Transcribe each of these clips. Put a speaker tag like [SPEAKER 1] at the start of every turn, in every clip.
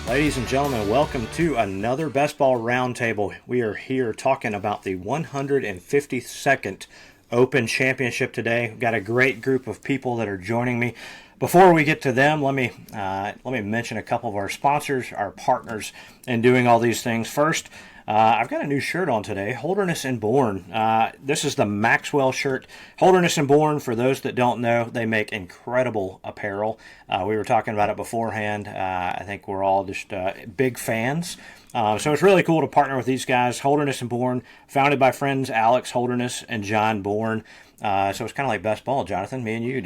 [SPEAKER 1] Ladies and gentlemen, welcome to another BestBall Roundtable. We are here talking about the 152nd Open Championship today. We've got a great group of people that are joining me. Before we get to them, let me mention a couple of our sponsors, our partners in doing all these things. First, I've got a new shirt on today, Holderness and Bourne. This is the Maxwell shirt. Holderness and Bourne, for those that don't know, they make incredible apparel. We were talking about it beforehand. I think we're all just big fans. So it's really cool to partner with these guys, Holderness and Bourne, founded by friends Alex Holderness and John Bourne. So it's kind of like Best Ball, Jonathan. Me and you,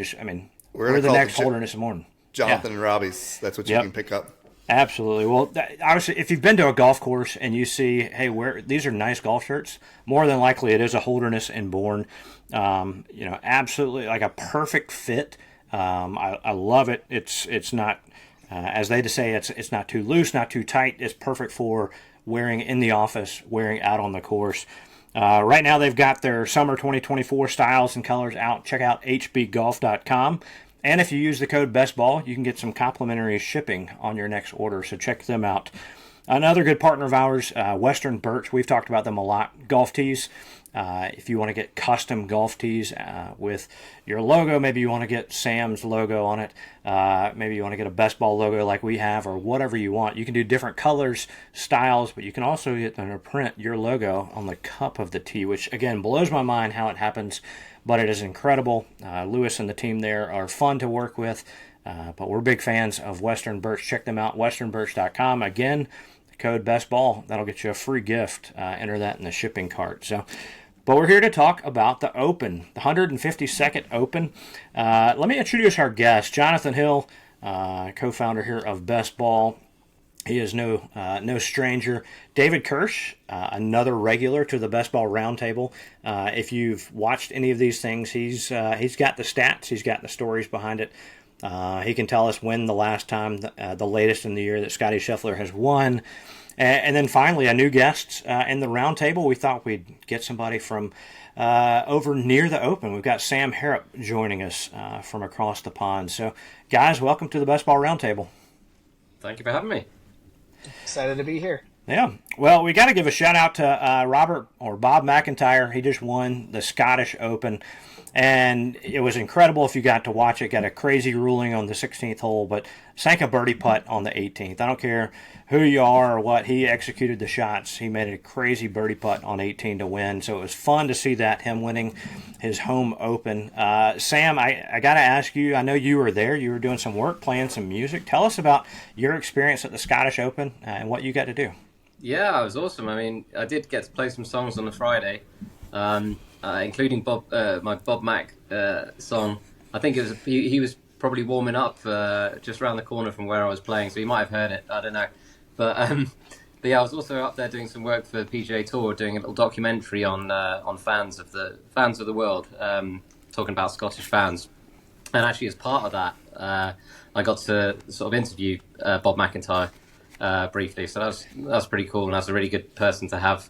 [SPEAKER 1] we're the next Holderness and Bourne.
[SPEAKER 2] Jonathan and Robbie's. That's what you can pick up.
[SPEAKER 1] Absolutely. Well, obviously, if you've been to a golf course and you see, hey, these are nice golf shirts, more than likely it is a Holderness and Bourne. Absolutely like a perfect fit. I love it. It's not, as they say, it's not too loose, not too tight. It's perfect for wearing in the office, wearing out on the course. Right now, they've got their summer 2024 styles and colors out. Check out hbgolf.com. And if you use the code BestBall, you can get some complimentary shipping on your next order, so check them out. Another good partner of ours, Western Birch. We've talked about them a lot. Golf tees. If you want to get custom golf tees with your logo, maybe you want to get Sam's logo on it. Maybe you want to get a BestBall logo like we have, or whatever you want. You can do different colors, styles, but you can also get them to print your logo on the cup of the tee, which, again, blows my mind how it happens. But it is incredible. Lewis and the team there are fun to work with. But we're big fans of Western Birch. Check them out, westernbirch.com. Again, the code BestBall. That'll get you a free gift. Enter that in the shipping cart. But we're here to talk about the Open, the 152nd Open. Let me introduce our guest, Jonathan Hill, co-founder here of BestBall. He is no stranger. David Kirsch, another regular to the BestBall Roundtable. If you've watched any of these things, he's got the stats, he's got the stories behind it. He can tell us when the last time, the latest in the year that Scottie Scheffler has won. And then finally, a new guest in the Roundtable. We thought we'd get somebody from over near the Open. We've got Sam Harrop joining us from across the pond. So, guys, welcome to the BestBall Roundtable.
[SPEAKER 3] Thank you for having me.
[SPEAKER 4] Excited to be here.
[SPEAKER 1] Yeah. Well, we got to give a shout out to Bob McIntyre. He just won the Scottish Open, and it was incredible if you got to watch it. Got a crazy ruling on the 16th hole, but sank a birdie putt on the 18th. I don't care who you are or what. He executed the shots. He made a crazy birdie putt on 18 to win. So it was fun to see that, him winning his home Open. Sam, I got to ask you, I know you were there. You were doing some work, playing some music. Tell us about your experience at the Scottish Open and what you got to do.
[SPEAKER 3] Yeah, it was awesome. I mean, I did get to play some songs on the Friday, including my Bob Mac song. I think it was he was probably warming up just around the corner from where I was playing, so he might have heard it. I don't know, but yeah, I was also up there doing some work for the PGA Tour, doing a little documentary on fans of the world, talking about Scottish fans. And actually, as part of that, I got to sort of interview Bob McIntyre briefly, so that was pretty cool, and I was a really good person to have,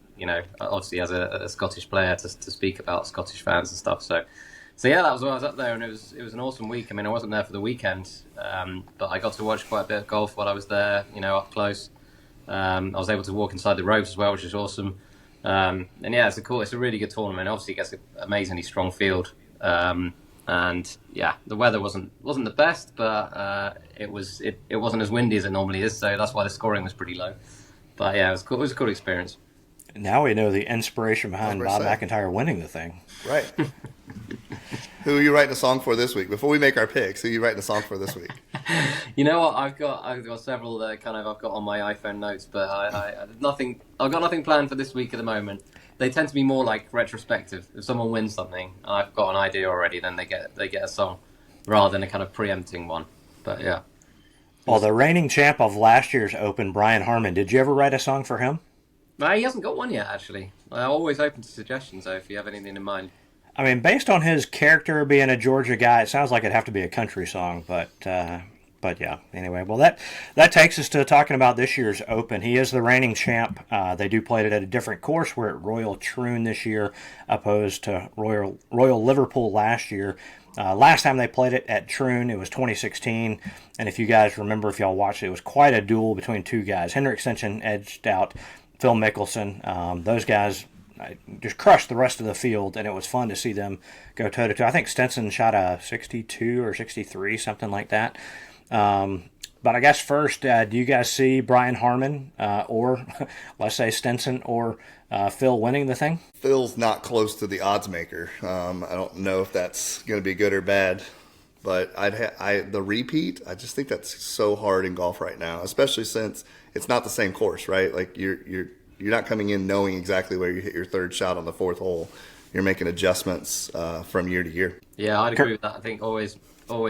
[SPEAKER 3] obviously as a Scottish player to speak about Scottish fans and stuff. So yeah, that was when I was up there, and it was an awesome week. I mean, I wasn't there for the weekend, but I got to watch quite a bit of golf while I was there, up close. I was able to walk inside the ropes as well, which is awesome. And yeah, it's a really good tournament. Obviously, it gets an amazingly strong field. And yeah, the weather wasn't the best, but it wasn't as windy as it normally is, so that's why the scoring was pretty low. But yeah, it was cool. It was a cool experience.
[SPEAKER 1] Now we know the inspiration behind Bob McIntyre winning the thing.
[SPEAKER 2] Right. Who are you writing a song for this week? Before we make our picks, who are you writing a song for this week?
[SPEAKER 3] You know what? I've got several that I've got on my iPhone notes, but I've got nothing planned for this week at the moment. They tend to be more like retrospective. If someone wins something, and I've got an idea already, then they get a song, rather than a kind of preempting one. But yeah.
[SPEAKER 1] Well, the reigning champ of last year's Open, Brian Harman, did you ever write a song for him?
[SPEAKER 3] He hasn't got one yet, actually. I'm always open to suggestions, though, if you have anything in mind.
[SPEAKER 1] I mean, based on his character being a Georgia guy, it sounds like it'd have to be a country song, but But yeah, anyway, well that takes us to talking about this year's Open. He is the reigning champ. They do play it at a different course. We're at Royal Troon this year, opposed to Royal Liverpool last year. Last time they played it at Troon, it was 2016, and if you guys remember, if y'all watched it, it was quite a duel between two guys. Henrik Stenson edged out Phil Mickelson. Those guys just crushed the rest of the field, and it was fun to see them go toe-to-toe. I think Stenson shot a 62 or 63, something like that. But I guess first, do you guys see Brian Harman or, let's say, Stenson or Phil winning the thing?
[SPEAKER 2] Phil's not close to the odds maker. I don't know if that's going to be good or bad, but the repeat, I just think that's so hard in golf right now, especially since it's not the same course, right? Like you're not coming in knowing exactly where you hit your third shot on the fourth hole. You're making adjustments from year to year.
[SPEAKER 3] Yeah, I'd agree with that. I think always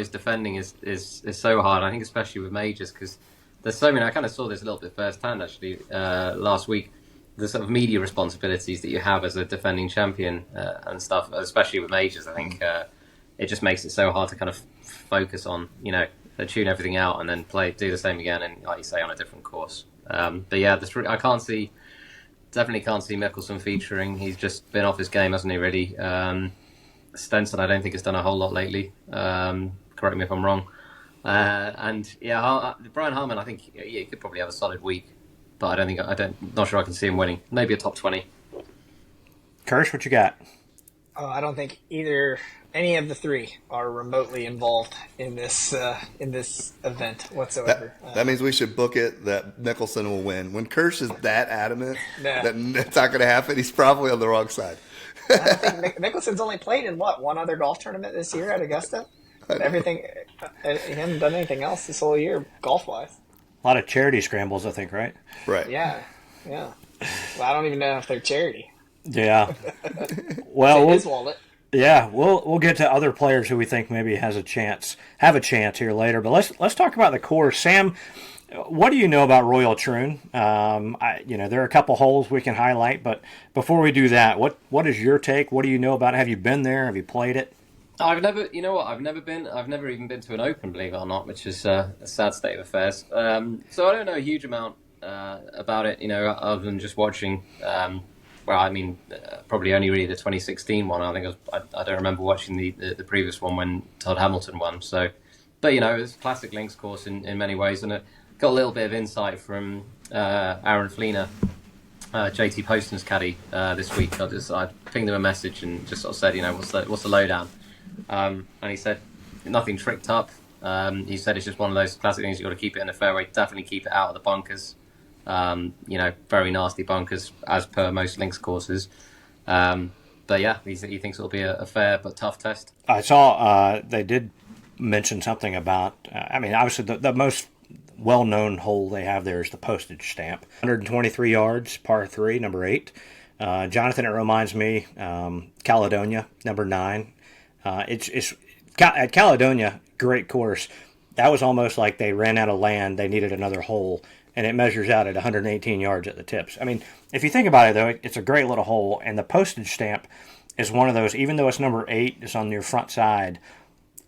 [SPEAKER 3] defending is so hard. I think especially with majors, because there's so many. I kind of saw this a little bit firsthand actually last week. The sort of media responsibilities that you have as a defending champion and stuff, especially with majors. I think it just makes it so hard to kind of focus on, tune everything out and then do the same again, and like you say, on a different course. But yeah, definitely can't see Mickelson featuring. He's just been off his game, hasn't he? Really. Stenson, I don't think has done a whole lot lately. Correct me if I'm wrong. And yeah, Brian Harman, I think he could probably have a solid week, but not sure I can see him winning. Maybe a top 20.
[SPEAKER 1] Kirsch, what you got?
[SPEAKER 4] I don't think any of the three are remotely involved in this event whatsoever.
[SPEAKER 2] That means we should book it that Mickelson will win. When Kirsch is that adamant that it's not going to happen, he's probably on the wrong side.
[SPEAKER 4] I think Mickelson's only played in one other golf tournament this year at Augusta. Everything, he hasn't done anything else this whole year, golf wise.
[SPEAKER 1] A lot of charity scrambles, I think, right?
[SPEAKER 2] Right.
[SPEAKER 4] Yeah. Well, I don't even know if they're charity.
[SPEAKER 1] Yeah. Well,
[SPEAKER 4] his wallet.
[SPEAKER 1] Yeah, we'll get to other players who we think maybe have a chance here later. But let's talk about the course. Sam, what do you know about Royal Troon? There are a couple holes we can highlight, but before we do that, what is your take? What do you know about it? Have you been there? Have you played it?
[SPEAKER 3] I've never been. I've never even been to an Open, believe it or not, which is a sad state of affairs. So I don't know a huge amount about it, other than just watching. Probably only really the 2016 one. I don't remember watching the previous one when Todd Hamilton won. So, but it was a classic links course in many ways, and it got a little bit of insight from Aaron Fleener, JT Poston's caddy, this week. I pinged him a message and just sort of said, what's the lowdown? And he said nothing tricked up. He said it's just one of those classic things. You got to keep it in the fairway. Definitely keep it out of the bunkers. Very nasty bunkers as per most links courses. But yeah, he thinks it'll be a fair but tough test.
[SPEAKER 1] I saw they did mention something about. Obviously the most well-known hole they have there is the Postage Stamp, 123 yards, par 3, number 8. Jonathan, it reminds me, Caledonia, number 9. It's at Caledonia, great course. That was almost like they ran out of land. They needed another hole. And it measures out at 118 yards at the tips. If you think about it, though, it's a great little hole. And the Postage Stamp is one of those, even though it's number 8, it's on your front side,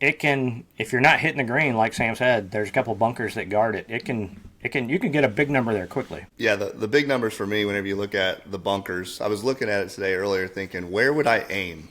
[SPEAKER 1] it can, if you're not hitting the green, like Sam said, there's a couple bunkers that guard it. You can get a big number there quickly. Yeah,
[SPEAKER 2] the big numbers for me, whenever you look at the bunkers, I was looking at it today earlier thinking, where would I aim?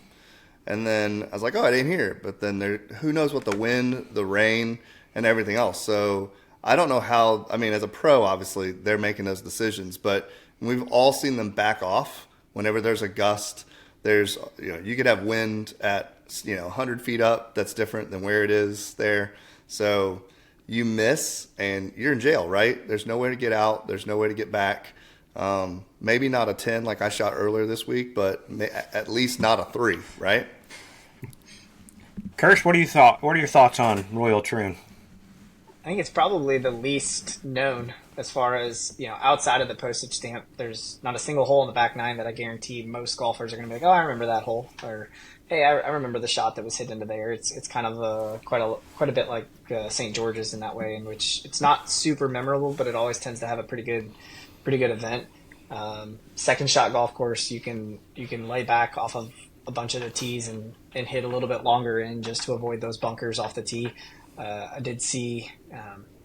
[SPEAKER 2] And then I was like, I'd aim here. But then who knows what the wind, the rain, and everything else. So I don't know how, as a pro, obviously, they're making those decisions, but we've all seen them back off whenever there's a gust. There's, you could have wind at, 100 feet up. That's different than where it is there. So you miss and you're in jail, right? There's nowhere to get out. There's nowhere to get back. Maybe not a 10 like I shot earlier this week, but at least not a 3, right?
[SPEAKER 1] Kirsch, what are your thoughts on Royal Troon?
[SPEAKER 4] I think it's probably the least known as far as, outside of the Postage Stamp. There's not a single hole in the back 9 that I guarantee most golfers are going to be like, I remember that hole. Or, hey, I remember the shot that was hit into there. It's kind of quite a bit like St. George's in that way, in which it's not super memorable, but it always tends to have a pretty good event. Second shot golf course, you can lay back off of a bunch of the tees and hit a little bit longer in just to avoid those bunkers off the tee. I did see,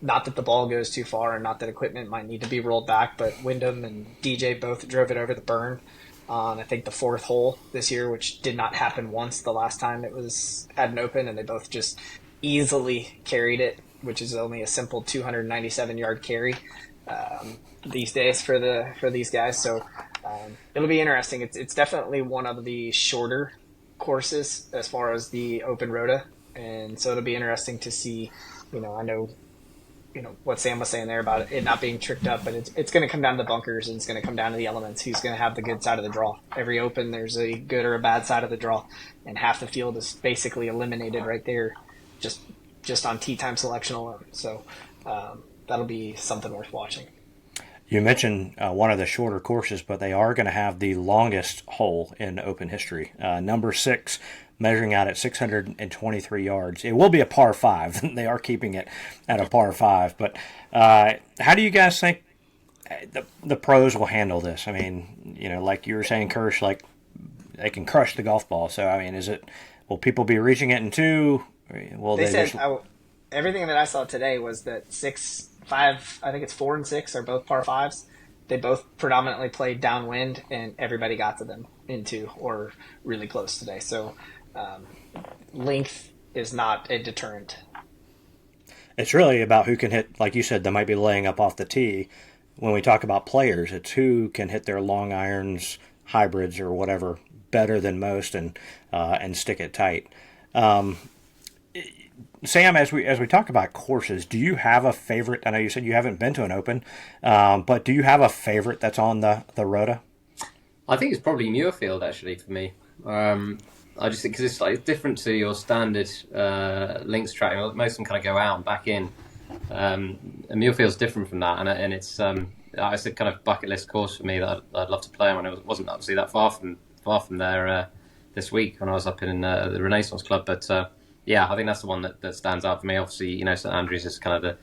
[SPEAKER 4] not that the ball goes too far and not that equipment might need to be rolled back, but Wyndham and DJ both drove it over the burn on, I think, the fourth hole this year, which did not happen once the last time it was at an Open, and they both just easily carried it, which is only a simple 297-yard carry these days for these guys. So it'll be interesting. It's definitely one of the shorter courses as far as the Open Rota, and so it'll be interesting to see. I know what Sam was saying there about it not being tricked up, but it's going to come down to the bunkers, and it's going to come down to the elements. Who's going to have the good side of the draw? Every Open, there's a good or a bad side of the draw, and half the field is basically eliminated right there, just on tee time selection alone. So that'll be something worth watching.
[SPEAKER 1] You mentioned one of the shorter courses, but they are going to have the longest hole in Open history. Number 6, measuring out at 623 yards. It will be a par 5. They are keeping it at a par 5. But how do you guys think the pros will handle this? I mean, like you were saying, Kirsch, like they can crush the golf ball. So, I mean, will people be reaching it in 2?
[SPEAKER 4] Everything that I saw today was that 6, 5, I think it's 4 and 6 are both par 5s. They both predominantly played downwind, and everybody got to them in 2 or really close today. So length is not a deterrent.
[SPEAKER 1] It's really about who can hit, like you said, they might be laying up off the tee. When we talk about players, it's who can hit their long irons, hybrids, or whatever better than most and stick it tight. Sam, as we talk about courses, do you have a favorite? I know you said you haven't been to an Open, but do you have a favorite that's on the Rota?
[SPEAKER 3] I think it's probably Muirfield, actually, for me. I just think because it's different to your standard links track. Most of them kind of go out and back in. And Muirfield's different from that, and it's a kind of bucket list course for me that I'd love to play on. It wasn't obviously that far from there this week when I was up in the Renaissance Club, but yeah, I think that's the one that stands out for me. Obviously, St Andrews is kind of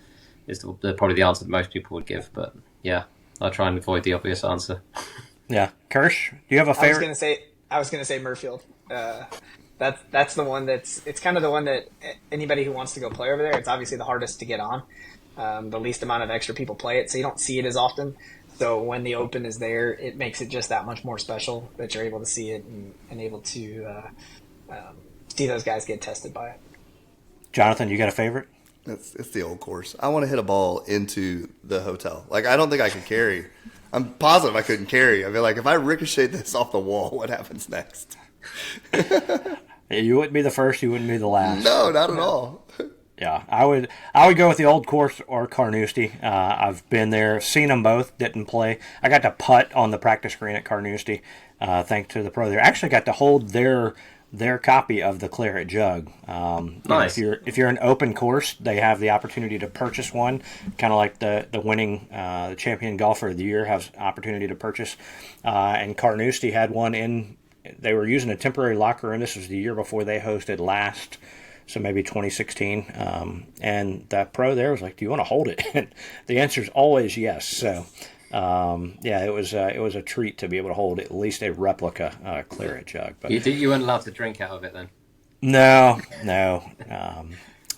[SPEAKER 3] probably the answer that most people would give, but yeah, I'll try and avoid the obvious answer.
[SPEAKER 1] Yeah, Kirsch, do you have a favorite?
[SPEAKER 4] I was gonna say Murfield. That's the one it's kind of the one that anybody who wants to go play over there, it's obviously the hardest to get on. The least amount of extra people play it, so you don't see it as often. So when the Open is there, it makes it just that much more special that you're able to see it and able to see those guys get tested by it.
[SPEAKER 1] Jonathan, you got a favorite?
[SPEAKER 2] It's the old course. I want to hit a ball into the hotel. Like, I don't think I could carry. I'm positive I couldn't carry. I mean, like, if I ricochet this off the wall, what happens next?
[SPEAKER 1] You wouldn't be the first. You wouldn't be the last.
[SPEAKER 2] No, not at all.
[SPEAKER 1] Yeah, I would go with the old course or Carnoustie. I've been there, seen them both. Didn't play. I got to putt on the practice green at Carnoustie, thanks to the pro there. Actually, got to hold their copy of the Claret Jug.
[SPEAKER 3] Nice.
[SPEAKER 1] If you're an Open course, they have the opportunity to purchase one, kind of like the winning the champion golfer of the year has opportunity to purchase. And Carnoustie had one in. They were using a temporary locker room. This was the year before they hosted last, so maybe 2016. And that pro there was like, "Do you want to hold it?" And the answer is always yes. So, yeah, it was a treat to be able to hold at least a replica Claret Jug. But
[SPEAKER 3] you weren't allowed to drink out of it then?
[SPEAKER 1] No,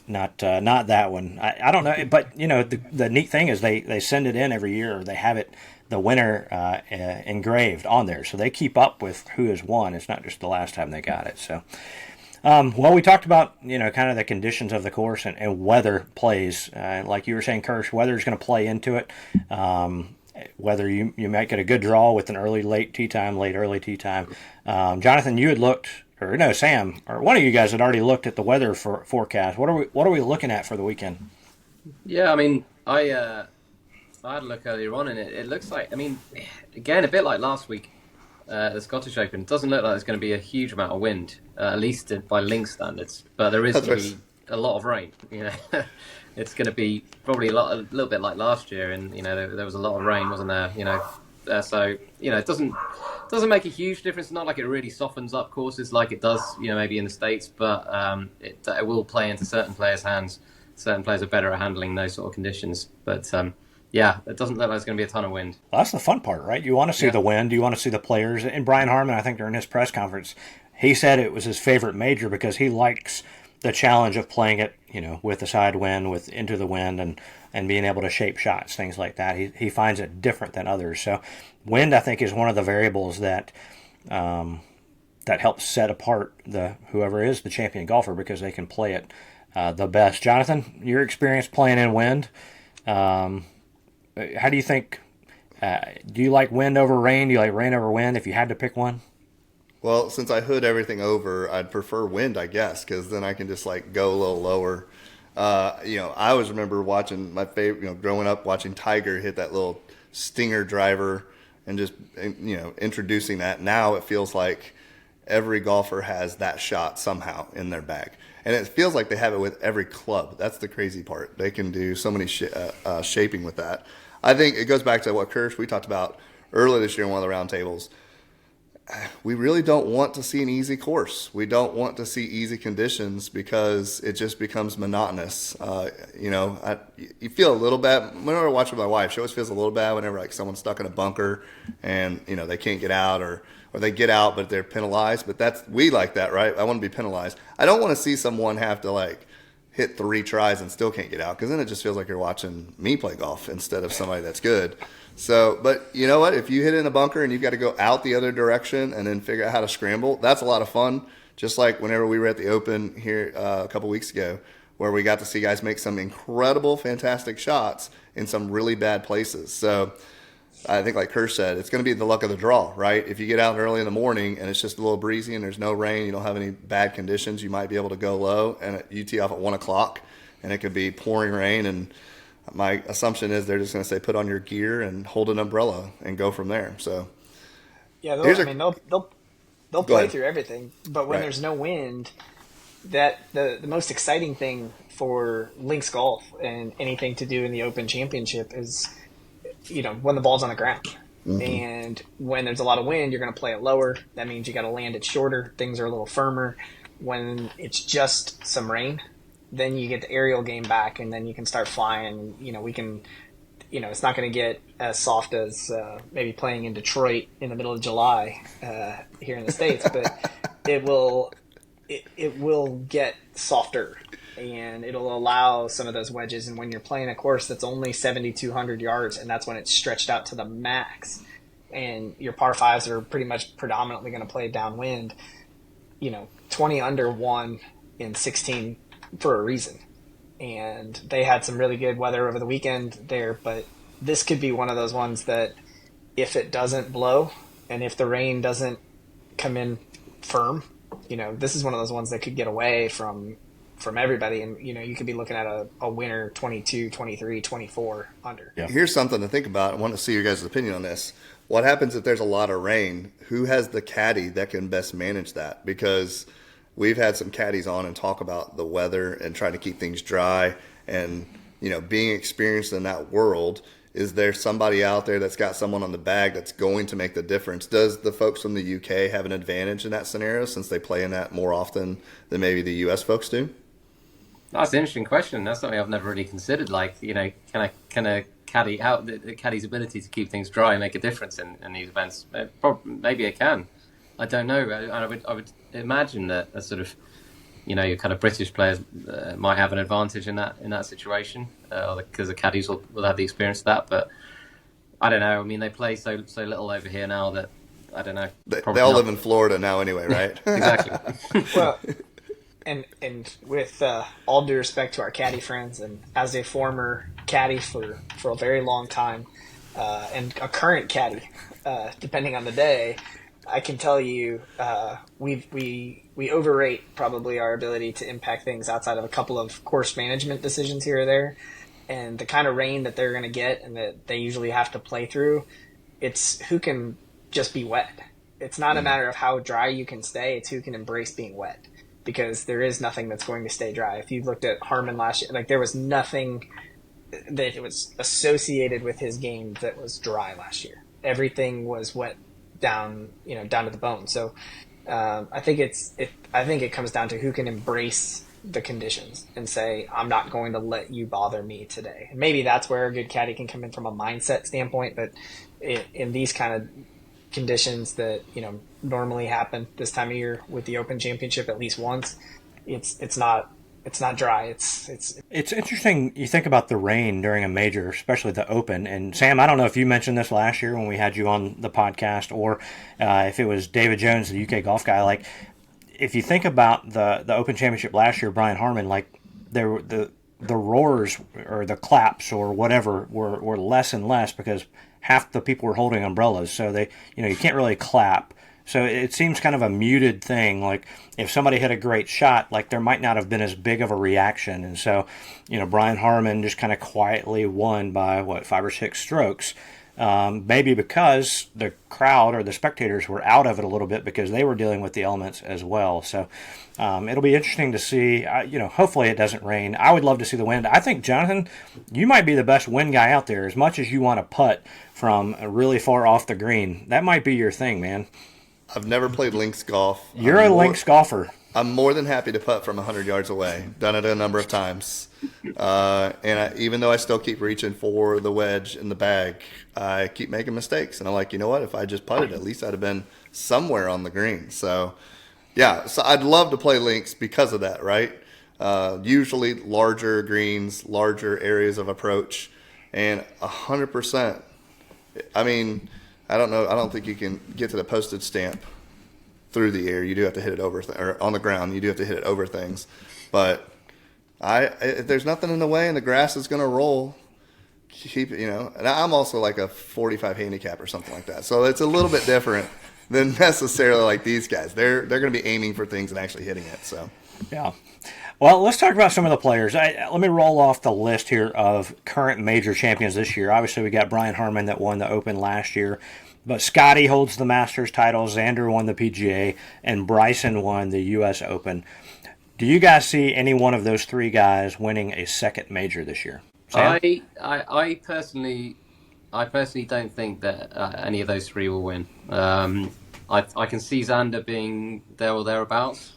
[SPEAKER 1] not that one. I don't know, but the neat thing is they send it in every year. They have it. The winner engraved on there, so they keep up with who has won. It's not just the last time they got it. So, well, we talked about kind of the conditions of the course and weather plays. Like you were saying, Kirsch, weather is going to play into it. Whether you might get a good draw with an late tee time. Jonathan, you had looked, or no, Sam, or one of you guys had already looked at the weather forecast. What are we looking at for the weekend?
[SPEAKER 3] Yeah, I mean, I had a look earlier on, and it looks like, I mean, again, a bit like last week, the Scottish Open, it doesntle look like there's going to be a huge amount of wind, at least by link standards, but there is going to be a lot of rain. It's going to be probably a little bit like last year, and there was a lot of rain, wasn't there? So it doesn't make a huge difference. It's not like it really softens up courses like it does, maybe in the States, but it will play into certain players' hands. Certain players are better at handling those sort of conditions, but. Yeah, it doesn't look like there's going to be a ton of wind.
[SPEAKER 1] Well, that's the fun part, right? You want to see the wind. You want to see the players. And Brian Harman, I think during his press conference, he said it was his favorite major because he likes the challenge of playing it, with the side wind, with into the wind, and being able to shape shots, things like that. He finds it different than others. So wind, I think, is one of the variables that that helps set apart whoever is the champion golfer, because they can play it the best. Jonathan, your experience playing in wind, how do you think? Do you like wind over rain? Do you like rain over wind? If you had to pick one.
[SPEAKER 2] Well, since I hood everything over, I'd prefer wind, I guess, because then I can just like go a little lower. I always remember watching my favorite, growing up watching Tiger hit that little stinger driver and just, introducing that. Now it feels like every golfer has that shot somehow in their bag. And it feels like they have it with every club. That's the crazy part. They can do so many shaping with that. I think it goes back to what Kirsch, we talked about earlier this year in one of the roundtables. We really don't want to see an easy course. We don't want to see easy conditions because it just becomes monotonous. You feel a little bad. Whenever I watch with my wife, she always feels a little bad whenever like someone's stuck in a bunker and they can't get out, or they get out but they're penalized. But we like that, right? I want to be penalized. I don't want to see someone have to like hit 3 tries and still can't get out, because then it just feels like you're watching me play golf instead of somebody that's good. So, but you know what? If you hit in a bunker and you've got to go out the other direction and then figure out how to scramble, that's a lot of fun. Just like whenever we were at the Open here a couple weeks ago, where we got to see guys make some incredible, fantastic shots in some really bad places. So I think like Kirsch said, it's going to be the luck of the draw, right? If you get out early in the morning and it's just a little breezy and there's no rain, you don't have any bad conditions, you might be able to go low, and you tee off at 1 o'clock and it could be pouring rain, and my assumption is they're just going to say put on your gear and hold an umbrella and go from there. So
[SPEAKER 4] yeah, they'll play through everything, but when
[SPEAKER 2] Right.
[SPEAKER 4] there's no wind, that the most exciting thing for links golf and anything to do in the Open Championship is when the ball's on the ground. Mm-hmm. And when there's a lot of wind, you're going to play it lower. That means you got to land it shorter. Things are a little firmer. When it's just some rain, then you get the aerial game back, and then you can start flying. We can, it's not going to get as soft as maybe playing in Detroit in the middle of July here in the States, but it will get softer, and it'll allow some of those wedges. And when you're playing a course that's only 7,200 yards, and that's when it's stretched out to the max, and your par fives are pretty much predominantly going to play downwind, 20 under 1 in 16 for a reason. And they had some really good weather over the weekend there, but this could be one of those ones that if it doesn't blow and if the rain doesn't come in firm, this is one of those ones that could get away from everybody, and you could be looking at a winner 22, 23, 24 under.
[SPEAKER 2] Yeah. Here's something to think about. I want to see your guys' opinion on this. What happens if there's a lot of rain? Who has the caddy that can best manage that? Because we've had some caddies on and talk about the weather and trying to keep things dry, and being experienced in that world. Is there somebody out there that's got someone on the bag that's going to make the difference? Does the folks from the UK have an advantage in that scenario, since they play in that more often than maybe the US folks do?
[SPEAKER 3] That's an interesting question. That's something I've never really considered. Like, can a caddy, how the caddy's ability to keep things dry make a difference in these events? Maybe it can. I don't know. I would imagine that a sort of, your kind of British players might have an advantage in that situation, because the caddies will have the experience of that. But I don't know. I mean, they play so little over here now that I don't know.
[SPEAKER 2] They all live in Florida now, anyway, right?
[SPEAKER 3] Exactly.
[SPEAKER 4] Well, and with all due respect to our caddy friends, and as a former caddy for a very long time, and a current caddy, depending on the day, I can tell you we overrate probably our ability to impact things outside of a couple of course management decisions here or there, and the kind of rain that they're going to get and that they usually have to play through. It's who can just be wet. It's not a matter of how dry you can stay. It's who can embrace being wet, because there is nothing that's going to stay dry. If you looked at Harmon last year, there was nothing that it was associated with his game that was dry last year. Everything was wet down to the bone. So I think it comes down to who can embrace the conditions and say, I'm not going to let you bother me today. And maybe that's where a good caddy can come in from a mindset standpoint. But in these kind of conditions that normally happen this time of year with the Open Championship at least once, it's not dry. It's
[SPEAKER 1] It's interesting. You think about the rain during a major, especially the Open. And Sam, I don't know if you mentioned this last year when we had you on the podcast, or if it was David Jones, the UK golf guy. Like, if you think about the Open Championship last year, Brian Harman, like there were the roars or the claps or whatever were less and less because half the people were holding umbrellas, so they you can't really clap. So it seems kind of a muted thing. Like if somebody hit a great shot, like there might not have been as big of a reaction. And so, Brian Harman just kind of quietly won by 5 or 6 strokes. Maybe because the crowd or the spectators were out of it a little bit because they were dealing with the elements as well. So it'll be interesting to see. Hopefully it doesn't rain. I would love to see the wind. I think, Jonathan, you might be the best wind guy out there. As much as you want to putt from really far off the green, that might be your thing, man.
[SPEAKER 2] I've never played links golf.
[SPEAKER 1] You're a links golfer.
[SPEAKER 2] I'm more than happy to putt from 100 yards away. Done it a number of times. Even though I still keep reaching for the wedge in the bag, I keep making mistakes. And I'm like, you know what? If I just putted, at least I'd have been somewhere on the green. So, yeah. So I'd love to play links because of that, right? Usually larger greens, larger areas of approach. And 100%. I mean, I don't know. I don't think you can get to the postage stamp through the air. You do have to hit it over, or on the ground. You do have to hit it over things. But if there's nothing in the way and the grass is going to roll, keep it. And I'm also like a 45 handicap or something like that. So it's a little bit different than necessarily like these guys. They're going to be aiming for things and actually hitting it. So
[SPEAKER 1] yeah. Well, let's talk about some of the players. Let me roll off the list here of current major champions this year. Obviously, we got Brian Harman that won the Open last year, but Scotty holds the Masters title, Xander won the PGA, and Bryson won the U.S. Open. Do you guys see any one of those 3 guys winning a second major this year? Sam?
[SPEAKER 3] I personally don't think that any of those 3 will win. I can see Xander being there or thereabouts.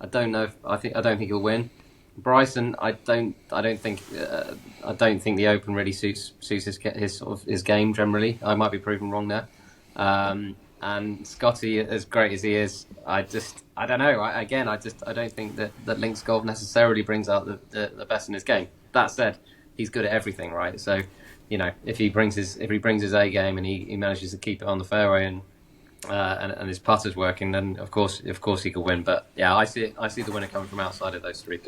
[SPEAKER 3] I don't know. I don't think he'll win. Bryson, I don't think the Open really suits his game generally. I might be proven wrong there. And Scotty, as great as he is, I don't know. I don't think that links golf necessarily brings out the best in his game. That said, he's good at everything, right? So, if he brings his A game and he manages to keep it on the fairway and his putter's working, then of course he could win. But yeah, I see the winner coming from outside of those 3.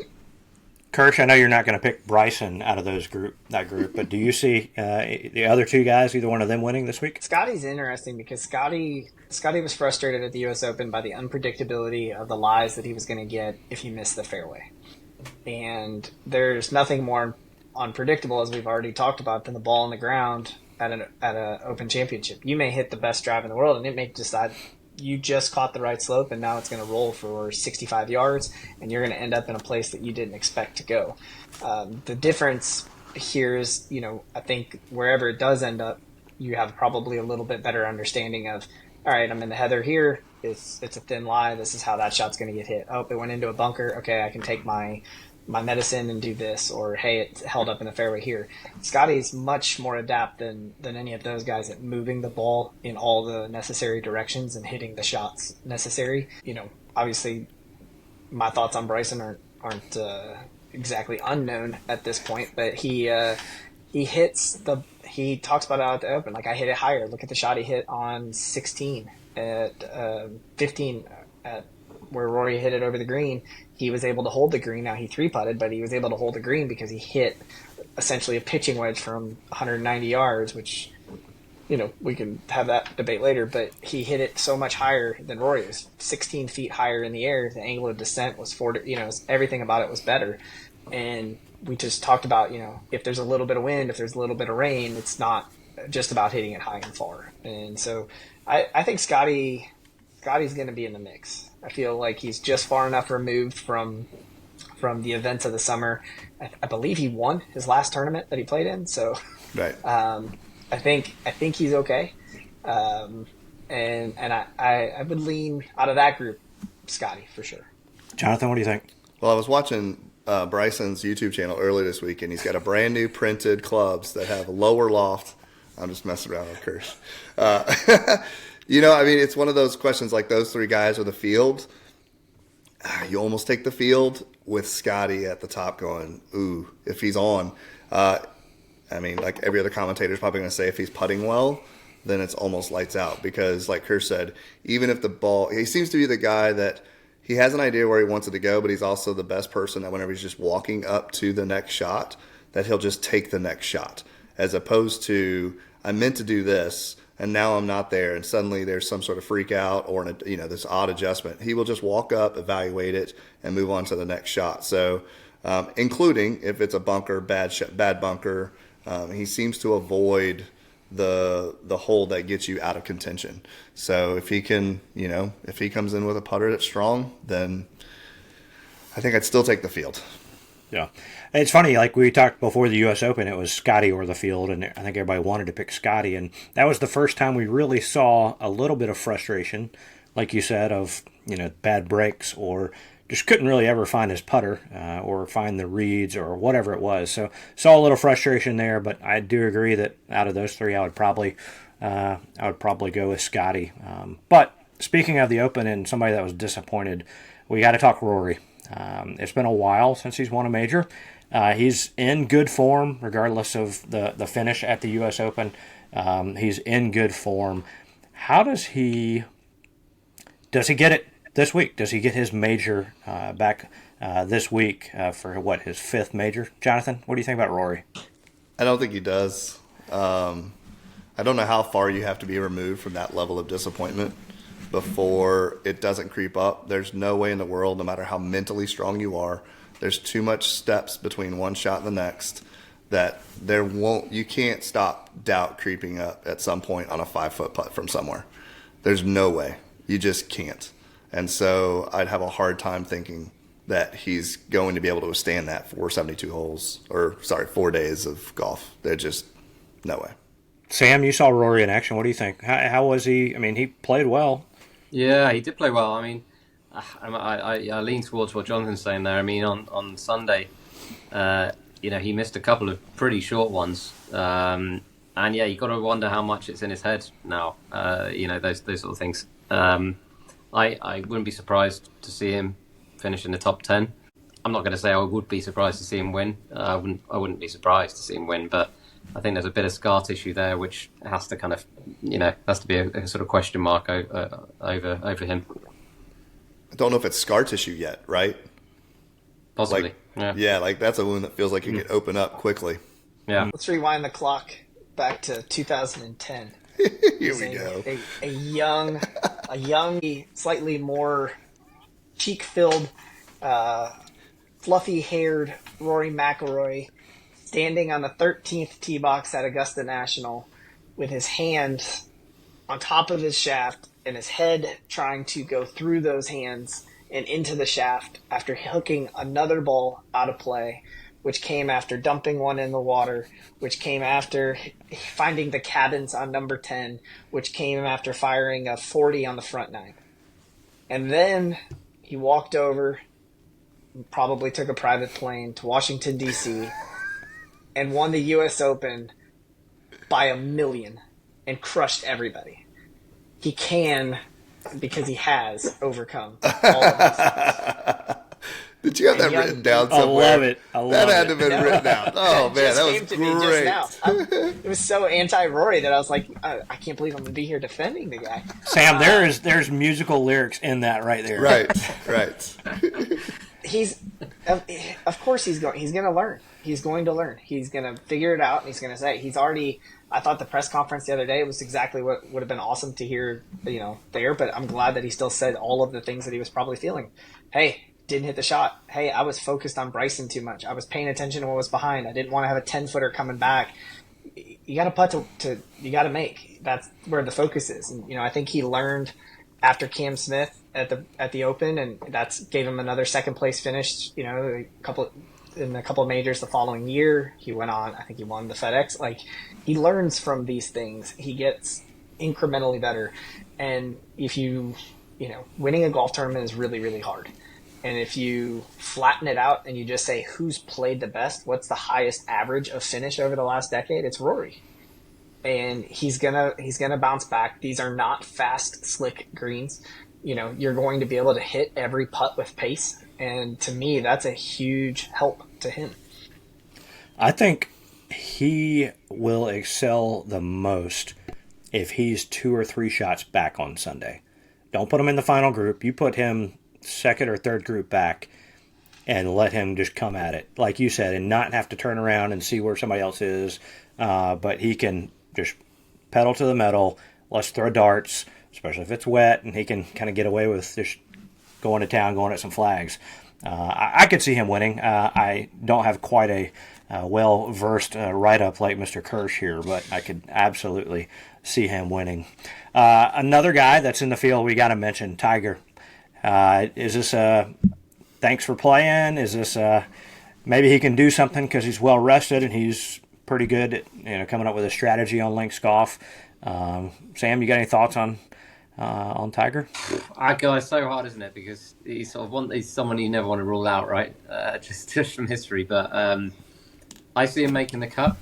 [SPEAKER 1] Kirsch, I know you're not going to pick Bryson out of that group, but do you see the other 2 guys, either one of them winning this week?
[SPEAKER 4] Scotty's interesting because Scotty was frustrated at the U.S. Open by the unpredictability of the lies that he was going to get if he missed the fairway. And there's nothing more unpredictable, as we've already talked about, than the ball on the ground at an Open Championship. You may hit the best drive in the world, and it may decide you just caught the right slope, and now it's going to roll for 65 yards, and you're going to end up in a place that you didn't expect to go. The difference here is, I think wherever it does end up, you have probably a little bit better understanding of, all right, I'm in the heather here. It's a thin lie. This is how that shot's going to get hit. Oh, it went into a bunker. Okay, I can take my medicine and do this, or hey, it's held up in the fairway here. Scotty's much more adept than any of those guys at moving the ball in all the necessary directions and hitting the shots necessary. Obviously my thoughts on Bryson aren't exactly unknown at this point, but he talks about it out at the Open. Like, I hit it higher. Look at the shot he hit on 16 at 15 at where Rory hit it over the green. He was able to hold the green. Now he 3-putted, but he was able to hold the green because he hit essentially a pitching wedge from 190 yards, which, we can have that debate later, but he hit it so much higher than Rory. It was 16 feet higher in the air. The angle of descent was everything about it was better. And we just talked about, if there's a little bit of wind, if there's a little bit of rain, it's not just about hitting it high and far. And so I think Scotty's going to be in the mix. I feel like he's just far enough removed from the events of the summer. I believe he won his last tournament that he played in. So
[SPEAKER 2] right.
[SPEAKER 4] I think he's okay. And I would lean out of that group, Scotty, for sure.
[SPEAKER 1] Jonathan, what do you think?
[SPEAKER 2] Well, I was watching Bryson's YouTube channel earlier this week, and he's got a brand new printed clubs that have a lower loft. I'm just messing around with Kirsch. It's one of those questions like those 3 guys or the field. you almost take the field with Scotty at the top going, ooh, if he's on. I mean, like every other commentator is probably going to say if he's putting well, then it's almost lights out. Because like Kirsch said, even if the ball, he seems to be the guy that he has an idea where he wants it to go, but he's also the best person that whenever he's just walking up to the next shot, that he'll just take the next shot. As opposed to, I meant to do this, and now I'm not there, and suddenly there's some sort of freak out or this odd adjustment. He will just walk up, evaluate it, and move on to the next shot. So, including if it's a bunker, bad bunker, he seems to avoid the hole that gets you out of contention. So if he can, if he comes in with a putter that's strong, then I think I'd still take the field.
[SPEAKER 1] Yeah. It's funny, like we talked before the U.S. Open, it was Scotty or the field, and I think everybody wanted to pick Scotty, and that was the first time we really saw a little bit of frustration, like you said, of, bad breaks or just couldn't really ever find his putter or find the reads or whatever it was. So saw a little frustration there, but I do agree that out of those three, I would probably go with Scotty. But speaking of the Open and somebody that was disappointed, we got to talk Rory. It's been a while since he's won a major. He's in good form, regardless of the finish at the U.S. Open. He's in good form. How does he get it this week? Does he get his major back this week for his fifth major? Jonathan, what do you think about Rory?
[SPEAKER 2] I don't think he does. I don't know how far you have to be removed from that level of disappointment before it doesn't creep up. There's no way in the world, no matter how mentally strong you are, there's too much steps between one shot and the next that you can't stop doubt creeping up at some point on a 5-foot putt from somewhere. There's no way. You just can't. And so I'd have a hard time thinking that he's going to be able to withstand that 4 days of golf. There's just no way.
[SPEAKER 1] Sam, you saw Rory in action. What do you think? How was he? I mean, he played well.
[SPEAKER 3] Yeah, he did play well. I mean, I lean towards what Jonathan's saying there. I mean, on Sunday, he missed a couple of pretty short ones. And yeah, you got to wonder how much it's in his head now. Those sort of things. I wouldn't be surprised to see him finish in the top 10. I'm not going to say I would be surprised to see him win. I wouldn't be surprised to see him win, but I think there's a bit of scar tissue there, which has to kind of, has to be a sort of question mark over him.
[SPEAKER 2] I don't know if it's scar tissue yet, right?
[SPEAKER 3] Possibly.
[SPEAKER 2] Yeah, like that's a wound that feels like it could open up quickly.
[SPEAKER 3] Yeah.
[SPEAKER 4] Let's rewind the clock back to 2010.
[SPEAKER 2] Here we go.
[SPEAKER 4] A young, slightly more cheek-filled, fluffy-haired Rory McIlroy standing on the 13th tee box at Augusta National with his hand on top of his shaft and his head trying to go through those hands and into the shaft after hooking another ball out of play, which came after dumping one in the water, which came after finding the cadence on number 10, which came after firing a 40 on the front nine. And then he walked over, probably took a private plane to Washington, D.C., and won the U.S. Open by 1 million and crushed everybody. He can, because he has, overcome all of this.
[SPEAKER 2] Did you have that written down somewhere?
[SPEAKER 1] I love it.
[SPEAKER 2] That had to have been written down. Oh, man, that was great.
[SPEAKER 4] It was so anti-Rory that I was like, I can't believe I'm going to be here defending the guy.
[SPEAKER 1] Sam, there's musical lyrics in that right there.
[SPEAKER 2] Right.
[SPEAKER 4] Of course he's going to learn. He's going to learn. He's going to figure it out, and he's going to say, I thought the press conference the other day was exactly what would have been awesome to hear, there, but I'm glad that he still said all of the things that he was probably feeling. Hey, didn't hit the shot. Hey, I was focused on Bryson too much. I was paying attention to what was behind. I didn't want to have a 10-footer coming back. You got to putt you got to make. That's where the focus is. And, I think he learned after Cam Smith at the Open, and that's gave him another second place finish, a couple of majors the following year. He went on, I think he won the FedEx. Like, he learns from these things. He gets incrementally better. And if winning a golf tournament is really, really hard. And if you flatten it out and you just say who's played the best, what's the highest average of finish over the last decade, it's Rory. And he's gonna bounce back. These are not fast, slick greens. you're going to be able to hit every putt with pace. And to me, that's a huge help to him.
[SPEAKER 1] I think he will excel the most if he's 2 or 3 shots back on Sunday. Don't put him in the final group. You put him second or third group back and let him just come at it, like you said, and not have to turn around and see where somebody else is. But he can just pedal to the metal. Let's throw darts, especially if it's wet, and he can kind of get away with just going to town, going at some flags. I could see him winning. I don't have quite a well-versed write-up like Mr. Kirsch here, but I could absolutely see him winning. Another guy that's in the field we got to mention, Tiger. Is this thanks for playing? Is this maybe he can do something because he's well-rested and he's pretty good at coming up with a strategy on links golf? Sam, you got any thoughts on Tiger?
[SPEAKER 3] It's so hard, isn't it? Because he's someone you never want to rule out, right? Just from history. But I see him making the cut.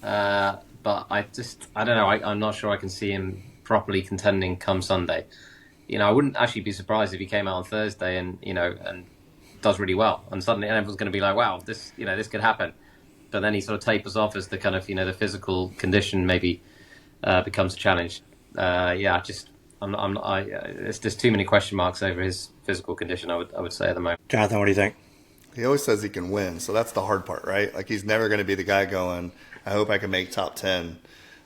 [SPEAKER 3] But I don't know. I'm not sure I can see him properly contending come Sunday. I wouldn't actually be surprised if he came out on Thursday and does really well, and suddenly everyone's going to be like, "Wow, this could happen." But then he sort of tapers off as the kind of the physical condition maybe becomes a challenge. There's too many question marks over his physical condition. I would say at the moment.
[SPEAKER 1] Jonathan, what do you think?
[SPEAKER 2] He always says he can win, so that's the hard part, right? Like, he's never going to be the guy going, I hope I can make top 10.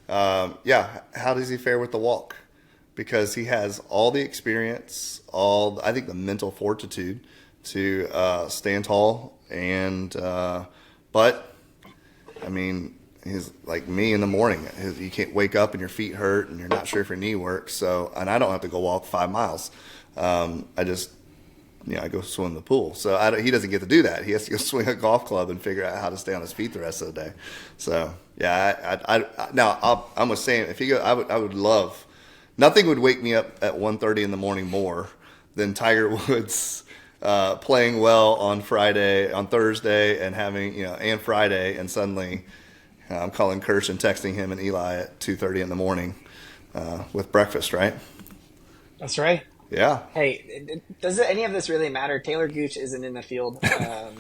[SPEAKER 2] How does he fare with the walk? Because he has all the experience, I think the mental fortitude to stand tall, but I mean, he's like me in the morning. You can't wake up and your feet hurt and you're not sure if your knee works. And I don't have to go walk 5 miles. I go swim in the pool. So he doesn't get to do that. He has to go swing a golf club and figure out how to stay on his feet the rest of the day. So I'm with Sam. If he go, I would love. Nothing would wake me up at 1:30 in the morning more than Tiger Woods playing well on Thursday, and having and Friday, and suddenly I'm calling Kirsch and texting him and Eli at 2:30 in the morning with breakfast. Right?
[SPEAKER 4] That's right.
[SPEAKER 2] Yeah.
[SPEAKER 4] Hey, does any of this really matter? Taylor Gooch isn't in the field.
[SPEAKER 2] Let's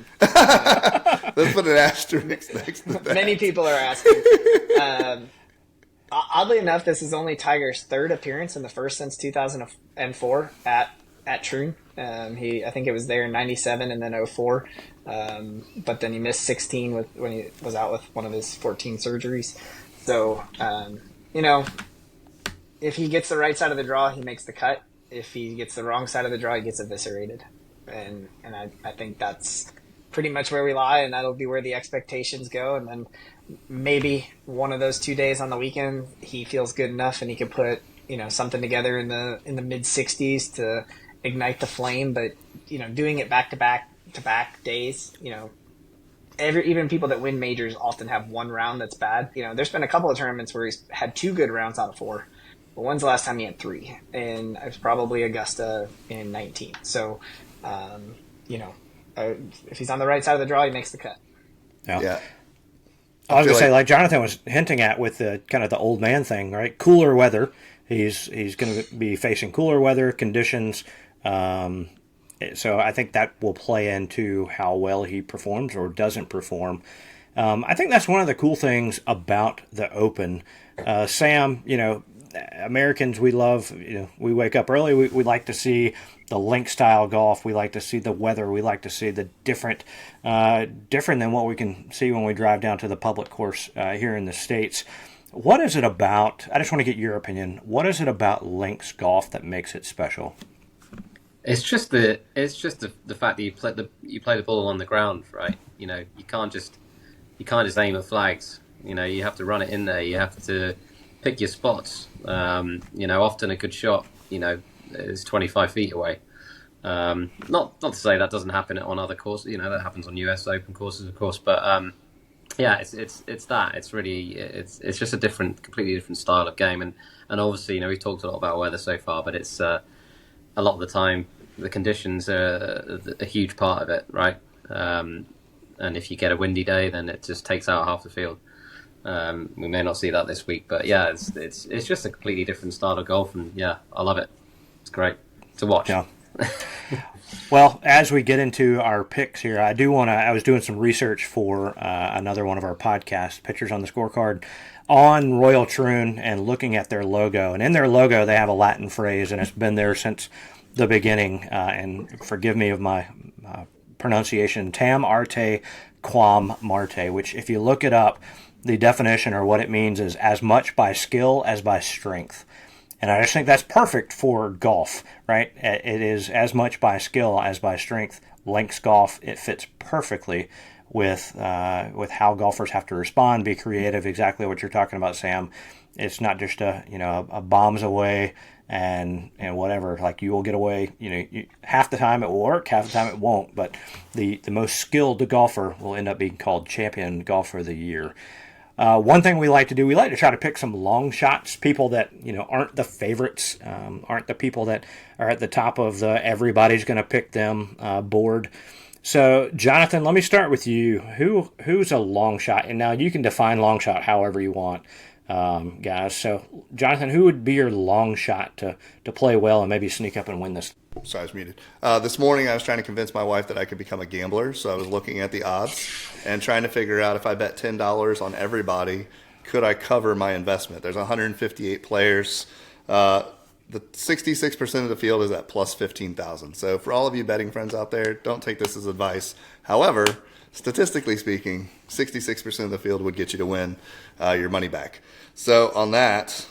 [SPEAKER 2] put an asterisk next to that.
[SPEAKER 4] Many people are asking. Oddly enough, this is only Tiger's third appearance and the first since 2004 at Troon. I think it was there in 97 and then 04. But then he missed 16 when he was out with one of his 14 surgeries. So, if he gets the right side of the draw, he makes the cut. If he gets the wrong side of the draw, he gets eviscerated. And I think that's pretty much where we lie, and that'll be where the expectations go. And then maybe one of those 2 days on the weekend, he feels good enough and he can put something together in the mid 60s to ignite the flame. But doing it back to back days, even people that win majors often have one round that's bad. There's been a couple of tournaments where he's had 2 good rounds out of 4. But when's the last time he had 3? And it was probably Augusta in 19. So, if he's on the right side of the draw, he makes the cut.
[SPEAKER 1] Yeah. I was going to say, like Jonathan was hinting at with the kind of the old man thing, right? Cooler weather. He's going to be facing cooler weather conditions. So I think that will play into how well he performs or doesn't perform. I think that's one of the cool things about the Open. Sam, Americans, we love, we wake up early. We like to see the link style golf. We like to see the weather. We like to see the different than what we can see when we drive down to the public course here in the States. What is it about? I just want to get your opinion. What is it about links golf that makes it special?
[SPEAKER 3] It's just the fact that you play the ball on the ground, right? You can't just aim at flags. You have to run it in there. You have to pick your spots. Often a good shot, is 25 feet away. Not to say that doesn't happen on other courses. That happens on US Open courses, of course. But it's that. It's really it's just a completely different style of game. And obviously, we've talked a lot about weather so far, but it's a lot of the time the conditions are a huge part of it, right? And if you get a windy day, then it just takes out half the field. We may not see that this week, but it's just a completely different style of golf, and I love it. It's great. to watch.
[SPEAKER 1] Yeah. Well, as we get into our picks here, I was doing some research for another one of our podcasts, Pictures on the Scorecard, on Royal Troon and looking at their logo. And in their logo, they have a Latin phrase, and it's been there since the beginning. And forgive me of my pronunciation, tam arte quam marte, which if you look it up, the definition or what it means is as much by skill as by strength. And I just think that's perfect for golf, right? It is as much by skill as by strength. Links golf, it fits perfectly with how golfers have to respond, be creative, exactly what you're talking about, Sam. It's not just a bombs away and whatever. Like, you will get away, half the time it will work, half the time it won't. But the most skilled golfer will end up being called champion golfer of the year. One thing we like to do, we like to try to pick some long shots, people that aren't the favorites, aren't the people that are at the top of the everybody's going to pick them board. So, Jonathan, let me start with you. Who's a long shot? And now you can define long shot however you want, guys. So, Jonathan, who would be your long shot to play well and maybe sneak up and win this?
[SPEAKER 2] Sorry, I was muted. This morning I was trying to convince my wife that I could become a gambler, so I was looking at the odds and trying to figure out if I bet $10 on everybody, could I cover my investment? There's 158 players. The 66% of the field is at plus 15,000. So for all of you betting friends out there, don't take this as advice. However, statistically speaking, 66% of the field would get you to win your money back. So on that,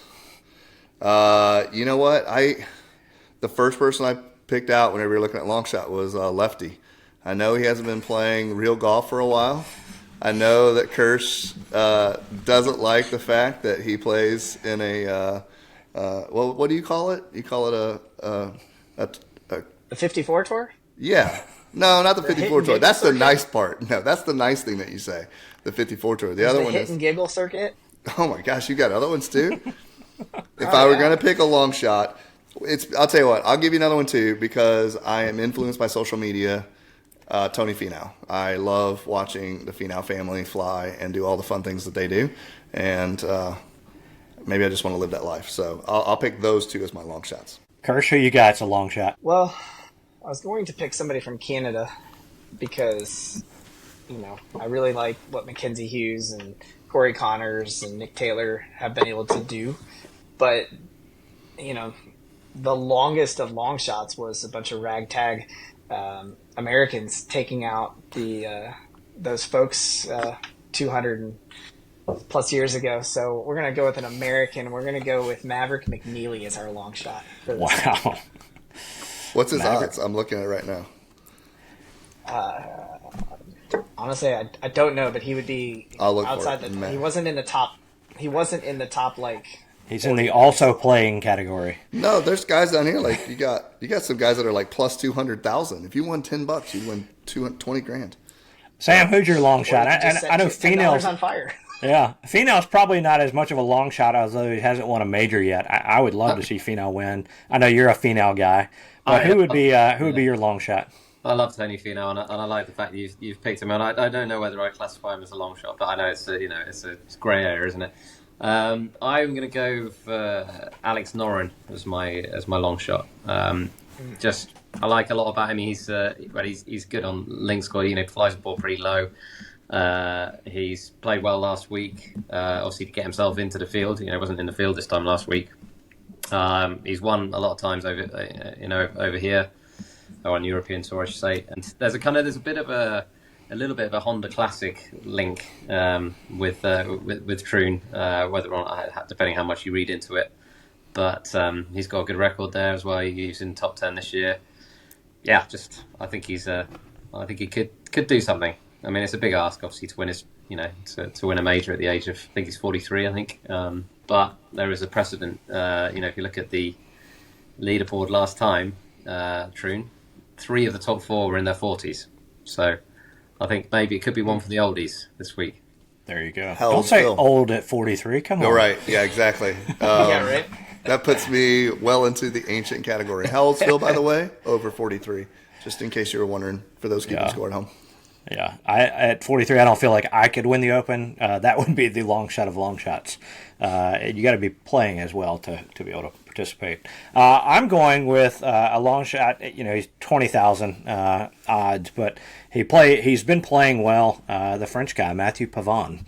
[SPEAKER 2] you know what? The first person I picked out whenever we were looking at long shot was Lefty. I know he hasn't been playing real golf for a while. I know that Kirsch doesn't like the fact that he plays in a well, what do you call it? You call it
[SPEAKER 4] The 54 tour?
[SPEAKER 2] Yeah. No, not the 54 tour. That's the
[SPEAKER 4] circuit?
[SPEAKER 2] nice part. No, that's the nice thing that you say. The 54 tour. The other one
[SPEAKER 4] hit
[SPEAKER 2] is
[SPEAKER 4] and giggle circuit.
[SPEAKER 2] Oh my gosh, you got other ones too? If I were going to pick a long shot, I'll tell you what, I'll give you another one too because I am influenced by social media. Tony Finau. I love watching the Finau family fly and do all the fun things that they do. And maybe I just want to live that life. So I'll pick those two as my long shots.
[SPEAKER 1] Kirsch, who you got? It's a long shot.
[SPEAKER 4] Well, I was going to pick somebody from Canada because, I really like what Mackenzie Hughes and Corey Connors and Nick Taylor have been able to do. But, the longest of long shots was a bunch of ragtag Americans taking out those folks 200 and plus years ago. So we're going to go with an American. We're going to go with Maverick McNeely as our long shot. For this
[SPEAKER 1] Wow.
[SPEAKER 2] What's his odds? I'm looking at it right now.
[SPEAKER 4] Honestly, I don't know, but he would be outside
[SPEAKER 2] the.
[SPEAKER 4] He wasn't in the top. He wasn't in the top
[SPEAKER 1] He's in the also playing category.
[SPEAKER 2] No, there's guys down here like you got some guys that are like plus 200,000. If you won $10, you win 20 grand.
[SPEAKER 1] Sam, who's your long shot? I know Finau's
[SPEAKER 4] on fire.
[SPEAKER 1] Yeah, Finau's probably not as much of a long shot, although he hasn't won a major yet. I would love to see Finau win. I know you're a Finau guy, but who would be your long shot?
[SPEAKER 3] I love Tony Finau, and I like the fact that you've picked him. And I don't know whether I classify him as a long shot, but I know it's a grey area, isn't it? I'm going to go for Alex Noren as my long shot. I like a lot about him. He's good on links score. Flies the ball pretty low. He's played well last week. Obviously to get himself into the field. Wasn't in the field this time last week. He's won a lot of times over here, or on European tour, I should say. And there's a bit of a little bit of a Honda Classic link with Troon, whether or not, depending how much you read into it. But he's got a good record there as well. He's in top 10 this year. Yeah, I think he could do something. I mean, it's a big ask, obviously, to win to win a major at the age of, I think he's 43, I think. But there is a precedent. If you look at the leaderboard last time, Troon, 3 of the top 4 were in their 40s. So I think maybe it could be one for the oldies this week.
[SPEAKER 1] There you go. Don't say old at 43. Come on.
[SPEAKER 2] Oh, right. Yeah, exactly.
[SPEAKER 4] Yeah, right.
[SPEAKER 2] That puts me well into the ancient category. How old's Phil, by the way? Over 43. Just in case you were wondering, for those keeping score at home.
[SPEAKER 1] Yeah, at 43, I don't feel like I could win the Open. That would be the long shot of long shots. You got to be playing as well to be able to participate. I'm going with a long shot. He's 20,000 odds, but he's been playing well. The French guy, Matthew Pavon.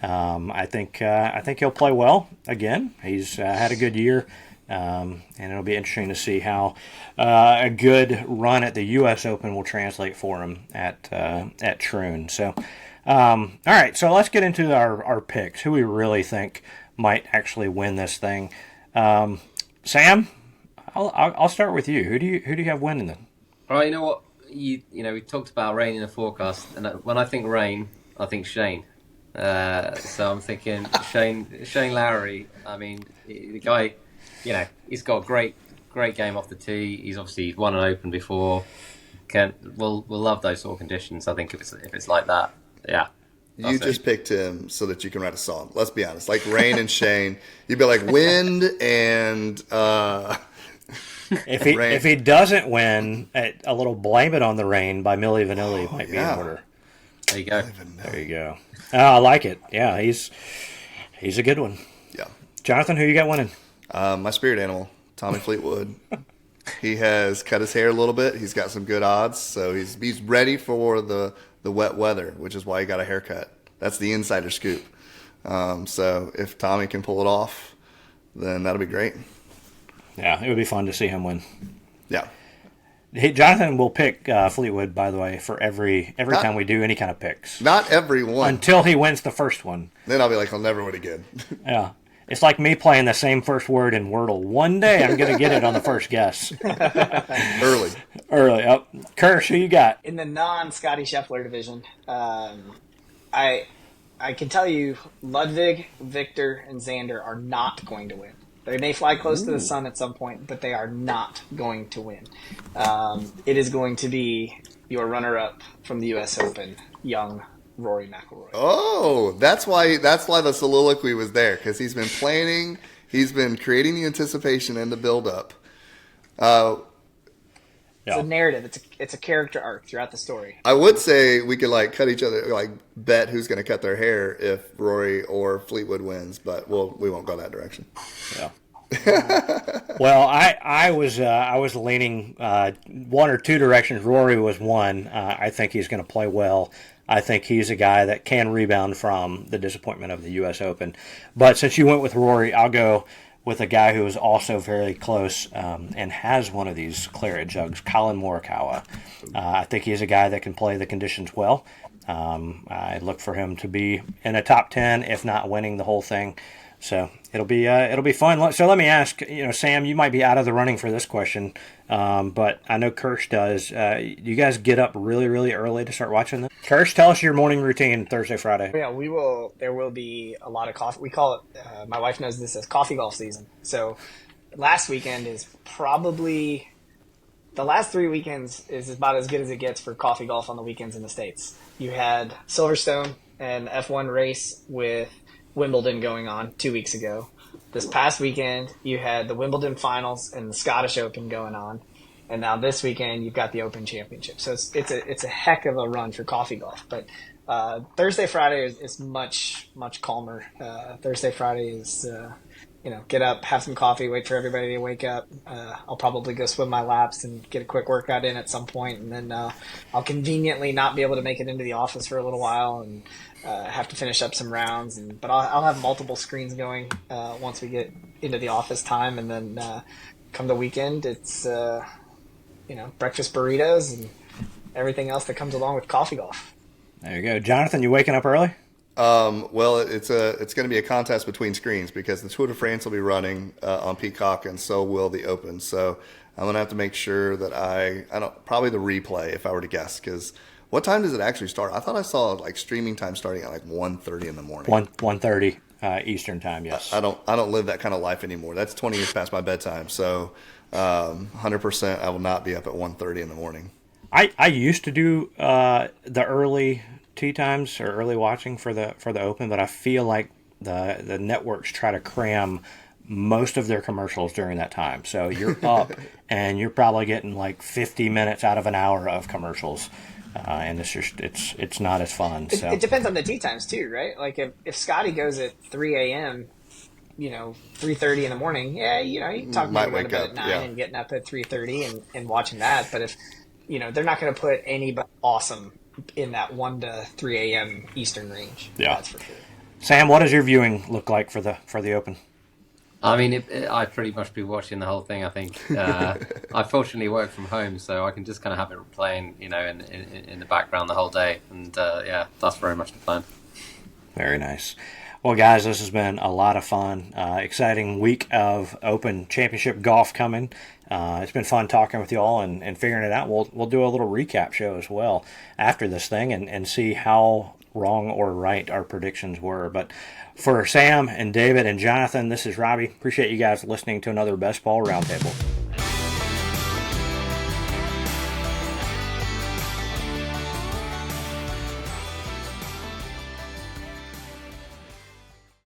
[SPEAKER 1] I think he'll play well again. He's had a good year, and it'll be interesting to see how a good run at the U.S. Open will translate for him at Troon. So, all right. So let's get into our picks. Who we really think might actually win this thing. Sam, I'll start with you. Who do you have winning then?
[SPEAKER 3] All right. You know what? We talked about rain in the forecast, and when I think rain, I think Shane. So I'm thinking Shane Lowry. I mean, the guy, he's got a great game off the tee. He's obviously won an Open before. We'll love those sort of conditions. I think if it's like that, yeah.
[SPEAKER 2] You just picked him so that you can write a song. Let's be honest. Like Rain and Shane, you'd be like wind and
[SPEAKER 1] if he doesn't win, a little "Blame It on the Rain" by Milli Vanilli might be in order.
[SPEAKER 3] There you go.
[SPEAKER 1] There you go. Oh, I like it. Yeah, he's a good one.
[SPEAKER 2] Yeah.
[SPEAKER 1] Jonathan, who you got winning?
[SPEAKER 2] My spirit animal, Tommy Fleetwood. He has cut his hair a little bit. He's got some good odds, so he's ready for the wet weather, which is why he got a haircut. That's the insider scoop. So if Tommy can pull it off, then that'll be great.
[SPEAKER 1] Yeah, it would be fun to see him win.
[SPEAKER 2] Yeah.
[SPEAKER 1] Jonathan will pick Fleetwood, by the way, for every time we do any kind of picks.
[SPEAKER 2] Not every one.
[SPEAKER 1] Until he wins the first one.
[SPEAKER 2] Then I'll be like, I'll never win again.
[SPEAKER 1] Yeah. It's like me playing the same first word in Wordle. One day I'm going to get it on the first guess.
[SPEAKER 2] Early.
[SPEAKER 1] Oh, Kirsch, who you got?
[SPEAKER 4] In the non-Scotty Scheffler division, I can tell you Ludwig, Victor, and Xander are not going to win. They may fly close to the sun at some point, but they are not going to win. It is going to be your runner-up from the U.S. Open, young Rory McIlroy.
[SPEAKER 2] Oh, that's why the soliloquy was there, because he's been planning, he's been creating the anticipation and the build-up.
[SPEAKER 4] It's a narrative. It's a character arc throughout the story.
[SPEAKER 2] I would say we could cut each other, bet who's going to cut their hair if Rory or Fleetwood wins, but we won't go that direction.
[SPEAKER 1] Yeah. Well, I was leaning one or two directions. Rory was one. I think he's going to play well. I think he's a guy that can rebound from the disappointment of the U.S. Open. But since you went with Rory, I'll go with a guy who is also very close and has one of these claret jugs, Colin Morikawa. I think he's a guy that can play the conditions well. I look for him to be in a top 10, if not winning the whole thing. So it'll be fun. So let me ask, Sam, you might be out of the running for this question, but I know Kirsch does. You guys get up really, really early to start watching this? Kirsch, tell us your morning routine Thursday, Friday.
[SPEAKER 4] Yeah, we will. There will be a lot of coffee. We call it. My wife knows this as coffee golf season. So last weekend is probably the last 3 weekends is about as good as it gets for coffee golf on the weekends in the States. You had Silverstone and F1 race with Wimbledon going on 2 weeks ago. This past weekend, you had the Wimbledon finals and the Scottish Open going on. And now this weekend, you've got the Open Championship. So it's a heck of a run for coffee golf. But Thursday, Friday is much, much calmer. Thursday, Friday is, get up, have some coffee, wait for everybody to wake up. I'll probably go swim my laps and get a quick workout in at some point. And then I'll conveniently not be able to make it into the office for a little while and have to finish up some rounds. But I'll have multiple screens going once we get into the office time. And then come the weekend, it's, breakfast burritos and everything else that comes along with coffee golf.
[SPEAKER 1] There you go. Jonathan, you waking up early?
[SPEAKER 2] Well, it's going to be a contest between screens because the Tour de France will be running on Peacock, and so will the Open. So I'm going to have to make sure that I don't probably the replay if I were to guess. Because what time does it actually start? I thought I saw streaming time starting at 1:30 in the morning.
[SPEAKER 1] 1:30 Eastern time. Yes.
[SPEAKER 2] I don't live that kind of life anymore. That's 20 years past my bedtime. So 100% I will not be up at 1:30 in the morning.
[SPEAKER 1] I used to do the early tee times or early watching for the Open, but I feel like the networks try to cram most of their commercials during that time. So you're up and you're probably getting 50 minutes out of an hour of commercials, and it's not as fun. So
[SPEAKER 4] it depends on the tee times too, right? If Scotty goes at 3 a.m., 3:30 in the morning, yeah, you can talk
[SPEAKER 2] Might
[SPEAKER 4] about going to
[SPEAKER 2] wake
[SPEAKER 4] bed
[SPEAKER 2] up,
[SPEAKER 4] at 9
[SPEAKER 2] yeah.
[SPEAKER 4] and getting up at 3:30 and watching that. But if, they're not going to put anybody awesome in that 1 to 3 a.m. Eastern range.
[SPEAKER 1] Yeah.
[SPEAKER 4] That's for sure.
[SPEAKER 1] Sam, what does your viewing look like for the Open?
[SPEAKER 3] I mean, I pretty much be watching the whole thing. I think I fortunately work from home, so I can just kind of have it playing, in the background the whole day, and yeah, that's very much the plan.
[SPEAKER 1] Very nice. Well, guys, this has been a lot of fun. Exciting week of Open Championship golf coming. It's been fun talking with you all and figuring it out. We'll do a little recap show as well after this thing and see how wrong or right our predictions were. But for Sam and David and Jonathan, this is Robbie. Appreciate you guys listening to another Best Ball Roundtable.